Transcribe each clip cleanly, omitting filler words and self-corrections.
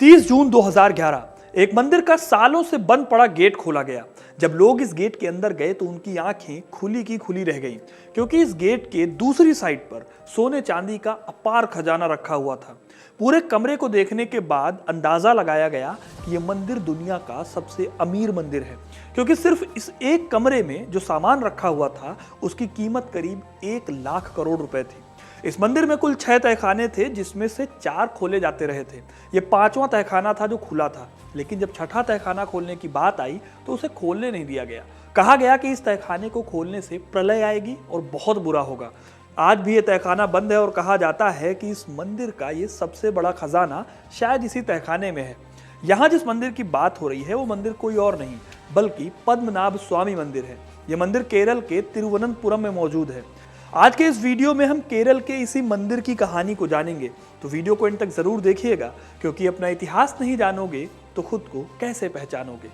30 जून 2011 एक मंदिर का सालों से बंद पड़ा गेट खोला गया। जब लोग इस गेट के अंदर गए तो उनकी आंखें खुली की खुली रह गईं, क्योंकि इस गेट के दूसरी साइड पर सोने चांदी का अपार खजाना रखा हुआ था। पूरे कमरे को देखने के बाद अंदाजा लगाया गया कि यह मंदिर दुनिया का सबसे अमीर मंदिर है, क्योंकि सिर्फ इस एक कमरे में जो सामान रखा हुआ था उसकी कीमत करीब 1 लाख करोड़ रुपए थी। इस मंदिर में कुल 6 तहखाने थे, जिसमें से 4 खोले जाते रहे थे। ये 5वां तहखाना था जो खुला था, लेकिन जब 6ठा तहखाना खोलने की बात आई तो उसे खोलने नहीं दिया गया। कहा गया कि इस तहखाने को खोलने से प्रलय आएगी और बहुत बुरा होगा। आज भी ये तहखाना बंद है और कहा जाता है कि इस मंदिर का ये सबसे बड़ा खजाना शायद इसी तहखाने में है। यहाँ जिस मंदिर की बात हो रही है वो मंदिर कोई और नहीं बल्कि पद्मनाभ स्वामी मंदिर है। ये मंदिर केरल के तिरुवनंतपुरम में मौजूद है। आज के इस वीडियो में हम केरल के इसी मंदिर की कहानी को जानेंगे, तो वीडियो को इन तक जरूर देखिएगा, क्योंकि अपना इतिहास नहीं जानोगे तो खुद को कैसे पहचानोगे।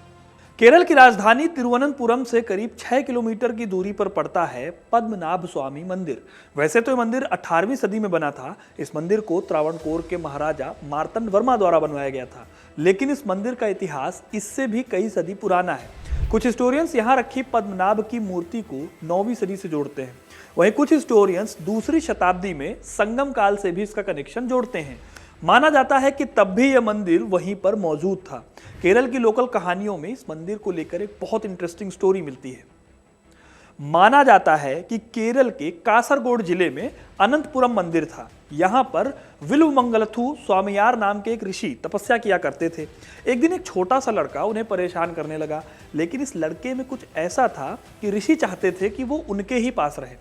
केरल की राजधानी तिरुवनंतपुरम से करीब 6 किलोमीटर की दूरी पर पड़ता है पद्मनाभ स्वामी मंदिर। वैसे तो ये मंदिर 18वीं सदी में बना था। इस मंदिर को त्रावणकोर के महाराजा मार्तंड वर्मा द्वारा बनवाया गया था, लेकिन इस मंदिर का इतिहास इससे भी कई सदी पुराना है। कुछ हिस्टोरियंस यहाँ रखी पद्मनाभ की मूर्ति को 9वीं सदी से जोड़ते हैं, वहीं कुछ हिस्टोरियंस दूसरी शताब्दी में संगम काल से भी इसका कनेक्शन जोड़ते हैं। माना जाता है कि तब भी यह मंदिर वहीं पर मौजूद था। केरल की लोकल कहानियों में इस मंदिर को लेकर एक बहुत इंटरेस्टिंग स्टोरी मिलती है। माना जाता है कि केरल के कासरगोड जिले में अनंतपुरम मंदिर था। यहाँ पर विल्वमंगलथु स्वामियार नाम के एक ऋषि तपस्या किया करते थे। एक दिन एक छोटा सा लड़का उन्हें परेशान करने लगा, लेकिन इस लड़के में कुछ ऐसा था कि ऋषि चाहते थे कि वो उनके ही पास रहे।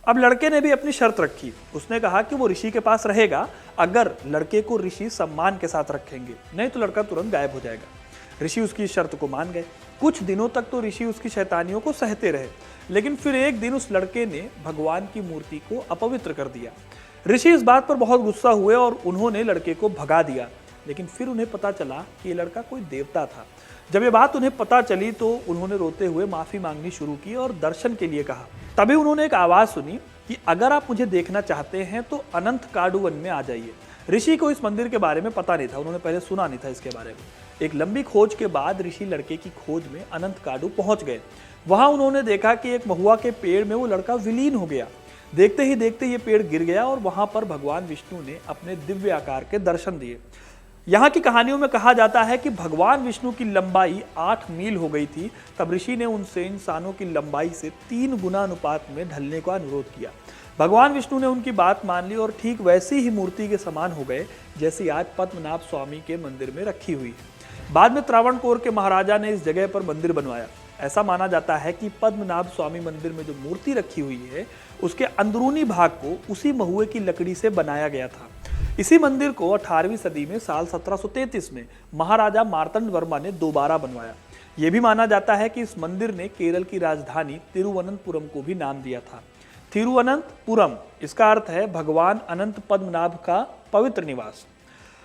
अब लड़के ने भी अपनी शर्त रखी। उसने कहा कि वो ऋषि के पास रहेगा अगर लड़के को ऋषि सम्मान के साथ रखेंगे, नहीं तो लड़का तुरंत गायब हो जाएगा। ऋषि उसकी शर्त को मान गए। कुछ दिनों तक तो ऋषि उसकी शैतानियों को सहते रहे, लेकिन फिर एक दिन उस लड़के ने भगवान की मूर्ति को अपवित्र कर दिया। ऋषि इस बात पर बहुत गुस्सा हुए और उन्होंने लड़के को भगा दिया। लेकिन फिर उन्हें पता चला कि ये लड़का कोई देवता था। जब ये बात उन्हें पता चली तो उन्होंने रोते हुए माफी मांगनी शुरू की और दर्शन के लिए कहा। तभी उन्होंने एक आवाज सुनी कि अगर आप मुझे देखना चाहते हैं तो अनंत काडू वन में आ जाइए। ऋषि को इस मंदिर के बारे में पता नहीं था, उन्होंने पहले सुना नहीं था इसके बारे में। एक लंबी खोज के बाद ऋषि लड़के की खोज में अनंत काडू पहुंच गए। वहां उन्होंने देखा कि एक महुआ के पेड़ में वो लड़का विलीन हो गया। देखते ही देखते ये पेड़ गिर गया और वहां पर भगवान विष्णु ने अपने दिव्य आकार के दर्शन दिए। यहाँ की कहानियों में कहा जाता है कि भगवान विष्णु की लंबाई 8 मील हो गई थी। तब ऋषि ने उनसे इंसानों की लंबाई से 3 गुना अनुपात में ढलने का अनुरोध किया। भगवान विष्णु ने उनकी बात मान ली और ठीक वैसी ही मूर्ति के समान हो गए जैसी आज पद्मनाभ स्वामी के मंदिर में रखी हुई है। बाद में त्रावणकोर के महाराजा ने इस जगह पर मंदिर बनवाया। ऐसा माना जाता है कि पद्मनाभ स्वामी मंदिर में जो मूर्ति रखी हुई है उसके अंदरूनी भाग को उसी महुए की लकड़ी से बनाया गया था। इसी मंदिर को 18वीं सदी में साल 1733 में महाराजा मार्तंड वर्मा ने दोबारा बनवाया। यह भी माना जाता है कि इस मंदिर ने केरल की राजधानी तिरुवनंतपुरम को भी नाम दिया था। तिरुवनंतपुरम, इसका अर्थ है भगवान अनंत पद्मनाभ का पवित्र निवास।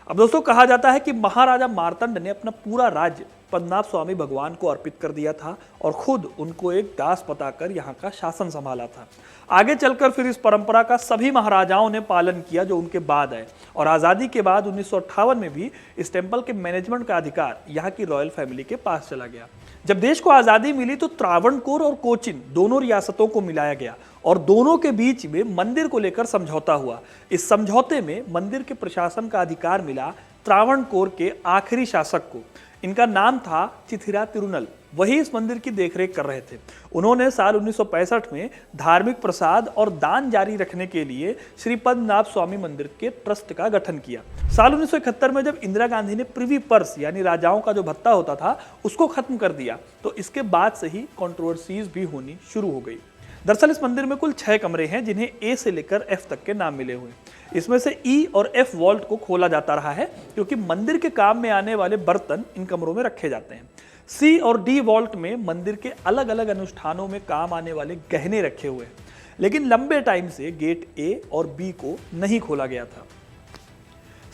अब दोस्तों, कहा जाता है कि महाराजा मार्तंड ने अपना पूरा राज्य पद्मनाभ स्वामी भगवान को अर्पित कर दिया था और खुद उनको एक दास बताकर यहाँ का शासन संभाला था। आगे चलकर फिर इस परंपरा का सभी महाराजाओं ने पालन किया जो उनके बाद आए, और आज़ादी के बाद 1958 में भी इस टेम्पल के मैनेजमेंट का अधिकार यहाँ की रॉयल फैमिली के पास चला गया। जब देश को आज़ादी मिली तो त्रावणकोर और कोचीन दोनों रियासतों को मिलाया गया और दोनों के बीच में मंदिर को लेकर समझौता हुआ। इस समझौते में मंदिर के प्रशासन का अधिकार मिला त्रावणकोर के आखिरी शासक को। इनका नाम था चिथिरा तिरुनल। वही इस मंदिर की देखरेख कर रहे थे। उन्होंने साल 1965 में धार्मिक प्रसाद और दान जारी रखने के लिए श्री पद्मनाभ स्वामी मंदिर के ट्रस्ट का गठन किया। साल 1971 में जब इंदिरा गांधी ने प्रिवी पर्स यानी राजाओं का जो भत्ता होता था उसको खत्म कर दिया, तो इसके बाद से ही कंट्रोवर्सीज भी होनी शुरू हो गई। दरअसल इस मंदिर में कुल 6 कमरे हैं जिन्हें ए से लेकर एफ तक के नाम मिले हुए। इसमें से ई और एफ वॉल्ट को खोला जाता रहा है, क्योंकि मंदिर के काम में आने वाले बर्तन इन कमरों में रखे जाते हैं। सी और डी वॉल्ट में मंदिर के अलग अलग अनुष्ठानों में काम आने वाले गहने रखे हुए हैं, लेकिन लंबे टाइम से गेट ए और बी को नहीं खोला गया था।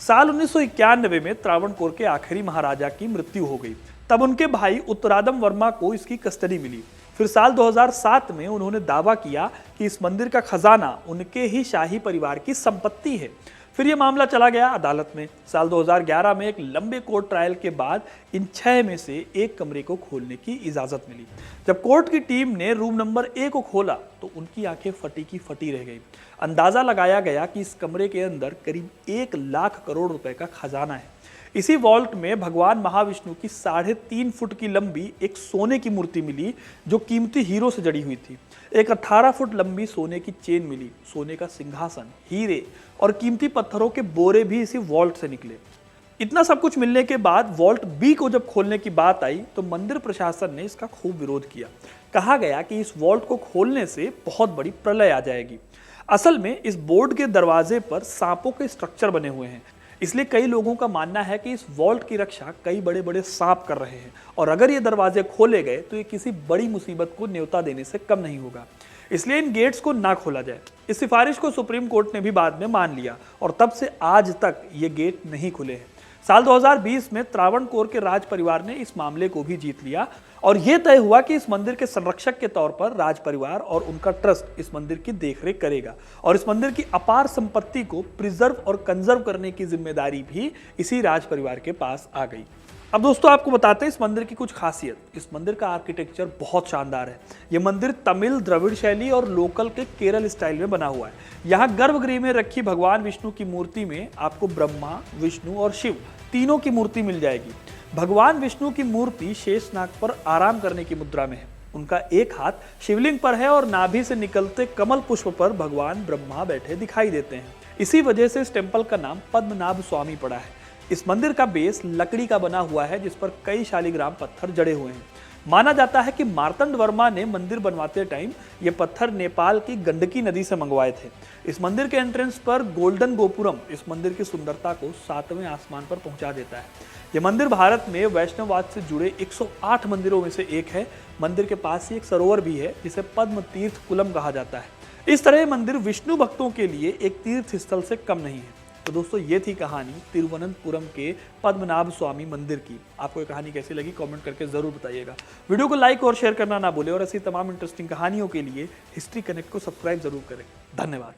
साल 1991 में त्रावणकोर के आखिरी महाराजा की मृत्यु हो गई। तब उनके भाई उत्तरादम वर्मा को इसकी कस्टडी मिली। फिर साल 2007 में उन्होंने दावा किया कि इस मंदिर का खजाना उनके ही शाही परिवार की संपत्ति है। फिर ये मामला चला गया अदालत में। साल 2011 में एक लंबे कोर्ट ट्रायल के बाद इन 6 में से एक कमरे को खोलने की इजाजत मिली। जब कोर्ट की टीम ने रूम नंबर ए को खोला तो उनकी आंखें फटी की फटी रह गई। अंदाजा लगाया गया कि इस कमरे के अंदर करीब 1 लाख करोड़ रुपए का खजाना है। इसी वॉल्ट में भगवान महाविष्णु की 3.5 फुट की लंबी एक सोने की मूर्ति मिली जो कीमती हीरो से जड़ी हुई थी। एक 18 फुट लंबी सोने की चेन मिली, सोने का सिंहासन, हीरे और कीमती पत्थरों के बोरे भी इसी वॉल्ट से निकले। इतना सब कुछ मिलने के बाद वॉल्ट बी को जब खोलने की बात आई तो मंदिर प्रशासन ने इसका खूब विरोध किया। कहा गया कि इस वॉल्ट को खोलने से बहुत बड़ी प्रलय आ जाएगी। असल में इस बोर्ड के दरवाजे पर सांपों के स्ट्रक्चर बने हुए हैं, इसलिए कई लोगों का मानना है कि इस वॉल्ट की रक्षा कई बड़े बड़े सांप कर रहे हैं और अगर ये दरवाजे खोले गए तो ये किसी बड़ी मुसीबत को न्योता देने से कम नहीं होगा। इसलिए इन गेट्स को ना खोला जाए। इस सिफारिश को सुप्रीम कोर्ट ने भी बाद में मान लिया और तब से आज तक ये गेट नहीं खुले हैं। साल 2020 में त्रावणकोर के राज परिवार ने इस मामले को भी जीत लिया और यह तय हुआ कि इस मंदिर के संरक्षक के तौर पर राज परिवार और उनका ट्रस्ट इस मंदिर की देखरेख करेगा और इस मंदिर की अपार संपत्ति को प्रिजर्व और कंजर्व करने की जिम्मेदारी भी इसी राज परिवार के पास आ गई। अब दोस्तों आपको बताते हैं इस मंदिर की कुछ खासियत। इस मंदिर का आर्किटेक्चर बहुत शानदार है। यह मंदिर तमिल, द्रविड़ शैली और लोकल के केरल स्टाइल में बना हुआ है। यहाँ गर्भगृह में रखी भगवान विष्णु की मूर्ति में आपको ब्रह्मा, विष्णु और शिव तीनों की मूर्ति मिल जाएगी। भगवान विष्णु की मूर्ति शेषनाग पर आराम करने की मुद्रा में है। उनका एक हाथ शिवलिंग पर है और नाभि से निकलते कमल पुष्प पर भगवान ब्रह्मा बैठे दिखाई देते हैं। इसी वजह से इस टेम्पल का नाम पद्मनाभ स्वामी पड़ा है। इस मंदिर का बेस लकड़ी का बना हुआ है जिस पर कई शालिग्राम पत्थर जड़े हुए हैं। माना जाता है कि मार्तंड वर्मा ने मंदिर बनवाते टाइम ये पत्थर नेपाल की गंडकी नदी से मंगवाए थे। इस मंदिर के एंट्रेंस पर गोल्डन गोपुरम इस मंदिर की सुंदरता को 7वें आसमान पर पहुंचा देता है। ये मंदिर भारत में वैष्णववाद से जुड़े 108 मंदिरों में से एक है। मंदिर के पास ही एक सरोवर भी है जिसे पद्म तीर्थ कुलम कहा जाता है। इस तरह मंदिर विष्णु भक्तों के लिए एक तीर्थ स्थल से कम नहीं है। तो दोस्तों ये थी कहानी तिरुवनंतपुरम के पद्मनाभ स्वामी मंदिर की। आपको ये कहानी कैसी लगी कमेंट करके जरूर बताइएगा। वीडियो को लाइक और शेयर करना ना भूलें और ऐसी तमाम इंटरेस्टिंग कहानियों के लिए हिस्ट्री कनेक्ट को सब्सक्राइब जरूर करें। धन्यवाद।